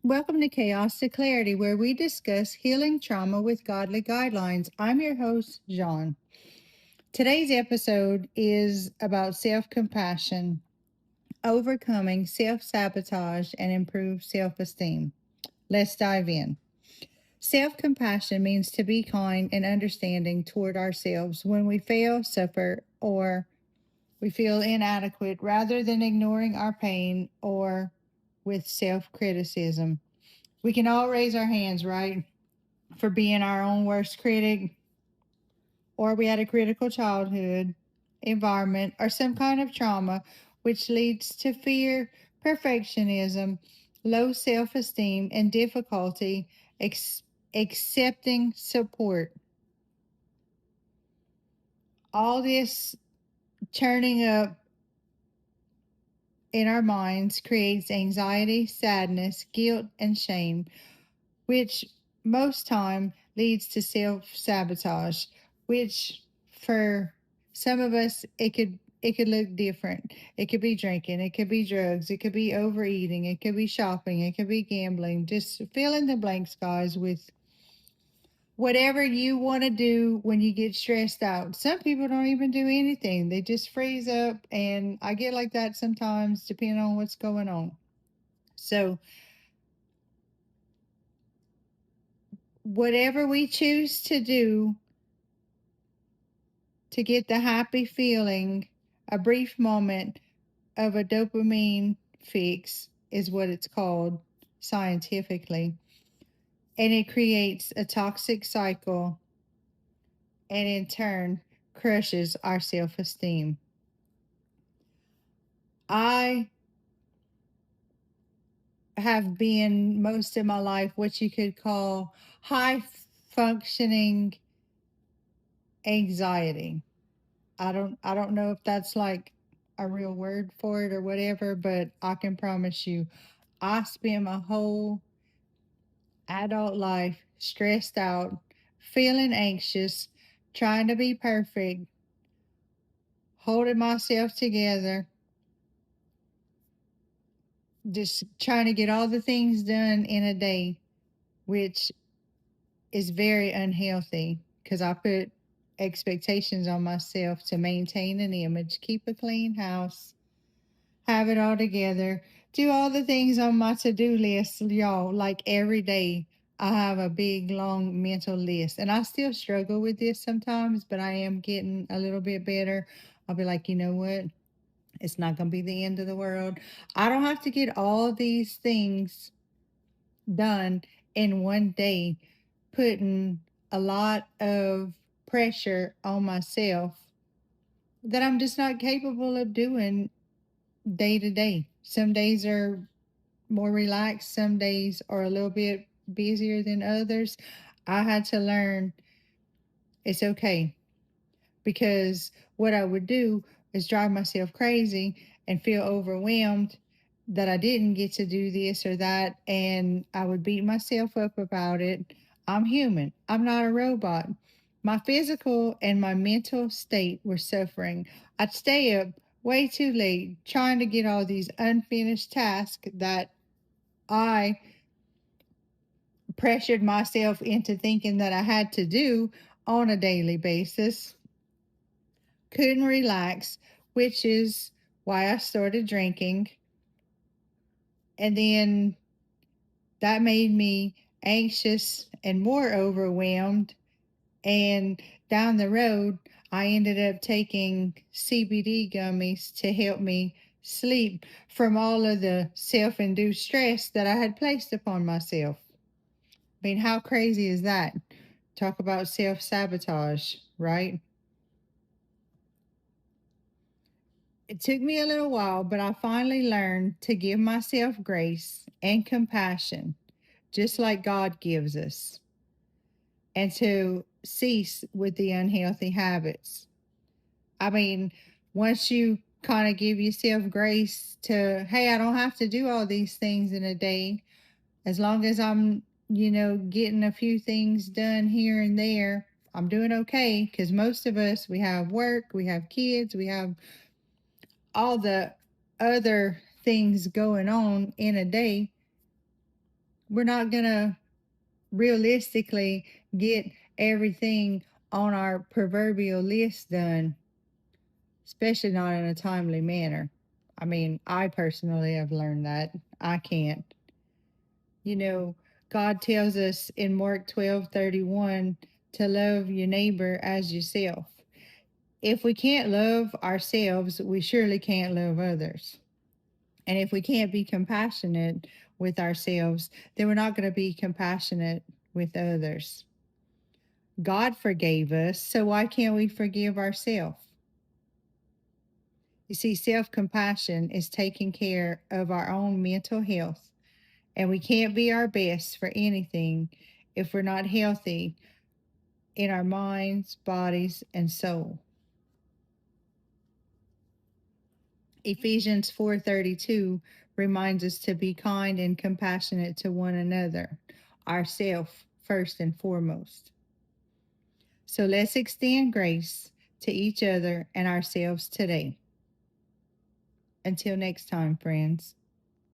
Welcome to Chaos to Clarity, where we discuss healing trauma with godly guidelines. I'm your host, John. Today's episode is about self compassion, overcoming self sabotage, and improved self esteem. Let's dive in. Self compassion means to be kind and understanding toward ourselves when we fail, suffer, or we feel inadequate rather than ignoring our pain or with self criticism. We can all raise our hands, right? For being our own worst critic, or we had a critical childhood, environment, or some kind of trauma, which leads to fear, perfectionism, low self esteem, and difficulty accepting support. All this turning up in our minds creates anxiety, sadness, guilt, and shame, which most time leads to self-sabotage, which for some of us it could look different. It could be drinking, it could be drugs, it could be overeating, it could be shopping, it could be gambling. Just fill in the blanks, guys, with whatever you want to do when you get stressed out. Some people don't even do anything. They just freeze up, and I get like that sometimes depending on what's going on. So whatever we choose to do to get the happy feeling, a brief moment of a dopamine fix is what it's called scientifically. And it creates a toxic cycle and in turn crushes our self esteem. I have been most of my life what you could call high functioning anxiety. I don't know if that's like a real word for it or whatever, but I can promise you I spent my whole adult life stressed out, feeling anxious, trying to be perfect, holding myself together, just trying to get all the things done in a day, which is very unhealthy because I put expectations on myself to maintain an image, keep a clean house, have it all together, do all the things on my to do list, y'all. Like every day, I have a big, long mental list. And I still struggle with this sometimes, but I am getting a little bit better. I'll be like, you know what? It's not going to be the end of the world. I don't have to get all these things done in one day, putting a lot of pressure on myself that I'm just not capable of doing day to day. Some days are more relaxed, some days are a little bit busier than others. I had to learn it's okay because what I would do is drive myself crazy and feel overwhelmed that I didn't get to do this or that, and I would beat myself up about it. I'm human, I'm not a robot. My physical and my mental state were suffering. I'd stay up way too late trying to get all these unfinished tasks that I pressured myself into thinking that I had to do on a daily basis. Couldn't relax, which is why I started drinking. And then that made me anxious and more overwhelmed. And down the road, I ended up taking CBD gummies to help me sleep from all of the self induced stress that I had placed upon myself. I mean, how crazy is that? Talk about self sabotage, right? It took me a little while, but I finally learned to give myself grace and compassion, just like God gives us, and to cease with the unhealthy habits. I mean, once you kind of give yourself grace to, hey, I don't have to do all these things in a day, as long as I'm, getting a few things done here and there, I'm doing okay. Because most of us, we have work, we have kids, we have all the other things going on in a day. we're not going to realistically get everything on our proverbial list done, especially not in a timely manner. I mean, I personally have learned that I can't. You know, God tells us in Mark 12:31 to love your neighbor as yourself. If we can't love ourselves, we surely can't love others. And if we can't be compassionate with ourselves, then we're not going to be compassionate with others. God forgave us, so why can't we forgive ourselves? You see, self compassion is taking care of our own mental health, and we can't be our best for anything if we're not healthy in our minds, bodies, and soul. Ephesians 4:32 reminds us to be kind and compassionate to one another, ourself first and foremost. So let's extend grace to each other and ourselves today. Until next time, friends.